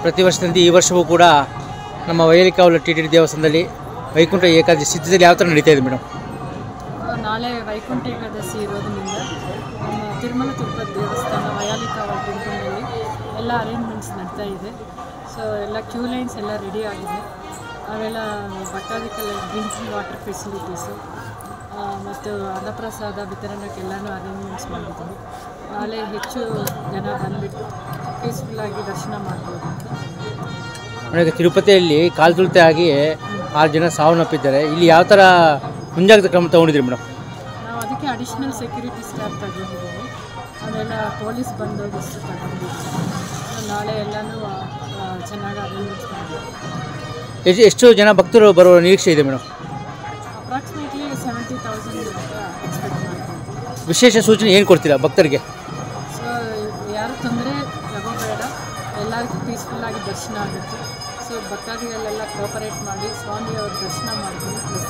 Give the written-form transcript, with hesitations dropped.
ಪ್ರತಿ ವರ್ಷದಂತೆ ಈ ವರ್ಷವೂ ಕೂಡ ನಮ್ಮ ವೈಯಾಲಿಕಾವಲು ಟಿ.ಟಿ.ಡಿ. ದೇವಸ್ಥಾನದಲ್ಲಿ ವೈಕುಂಠ ಏಕಾದಶಿ ಸಿದ್ಧತೆಯಲ್ಲಿ ಯಾವ ಥರ ನಡೀತಾ ಇದೆ ಮೇಡಮ್? ನಾಳೆ ವೈಕುಂಠ ಏಕಾದಶಿ ಇರೋದ್ರಿಂದ ನಮ್ಮ ತಿರುಮಲ ತಿರುಪತಿ ದೇವಸ್ಥಾನ ವೈಯಾಲಿಕಾವಲು ಟೆಂಪಲ್ನಲ್ಲಿ ಎಲ್ಲ ಅರೇಂಜ್ಮೆಂಟ್ಸ್ ನಡೀತಾ ಇದೆ. ಸೊ ಎಲ್ಲ ಕ್ಯೂ ಲೈನ್ಸ್ ಎಲ್ಲ ರೆಡಿ ಆಗಿದೆ. ಅವೆಲ್ಲ ಭಕ್ತಾದಿಗಳ ಡ್ರಿಂಕಿಂಗ್ ವಾಟರ್ ಫೆಸಿಲಿಟೀಸು ಮತ್ತು ಅನ್ನಪ್ರಸಾದ ವಿತರಣೆಗೆಲ್ಲನೂ ಅರೇಂಜ್ಮೆಂಟ್ಸ್ ಮಾಡಿದ್ದೀವಿ. ನಾಳೆ ಹೆಚ್ಚು ಜನ ಬಂದುಬಿಟ್ಟು ಪೀಸ್ಫುಲ್ಲಾಗಿ ದರ್ಶನ ಮಾಡ್ಬೋದು ಅಂತ. ನನಗೆ ತಿರುಪತಿಯಲ್ಲಿ ಕಾಲು ತುಳಿತ ಆಗಿ 6 ಜನ ಸಾವನ್ನಪ್ಪಿದ್ದಾರೆ. ಇಲ್ಲಿ ಯಾವ ಥರ ಮುಂಜಾಗ್ರತಾ ಕ್ರಮ ತೊಗೊಂಡಿದ್ರಿ ಮೇಡಮ್? ನಾವು ಅದಕ್ಕೆ ಅಡಿಷ್ನಲ್ ಸೆಕ್ಯೂರಿಟಿ ಸ್ಟಾಫ್ ತಗೊಂಡಿದ್ದೀವಿ. ಆಮೇಲೆ ಪೊಲೀಸ್ ಬಂದೋಬಸ್ತು ತಗೊಂಡಿದ್ದೀವಿ. ನಾಳೆ ಎಲ್ಲನೂ ಚೆನ್ನಾಗಿ ಅರೇಂಜ್ಮೆಂಟ್ಸ್ ಮಾಡಿದ್ದೀವಿ. ಎಷ್ಟು ಜನ ಭಕ್ತರು ಬರುವ ನಿರೀಕ್ಷೆ ಇದೆ ಮೇಡಮ್? ಅಪ್ರಾಕ್ಸಿಮೇಟ್ಲಿ 70,000 ಎಕ್ಸ್ಪೆಕ್ಟ್ ಮಾಡ್ತೀವಿ. ವಿಶೇಷ ಸೂಚನೆ ಏನು ಕೊಡ್ತೀರಾ ಭಕ್ತರಿಗೆ? ಸೊ ಯಾರು ತೊಂದರೆ ತಗೋಬೇಡ, ಎಲ್ಲರಿಗೂ ಪೀಸ್ಫುಲ್ಲಾಗಿ ದರ್ಶನ ಆಗುತ್ತೆ. ಸೊ ಭಕ್ತಾದಿಗಳೆಲ್ಲ ಕೋಪರೇಟ್ ಮಾಡಿ ಸ್ವಾಮಿಯವ್ರ ದರ್ಶನ ಮಾಡ್ಕೊಂಡು ಪ್ಲಸ್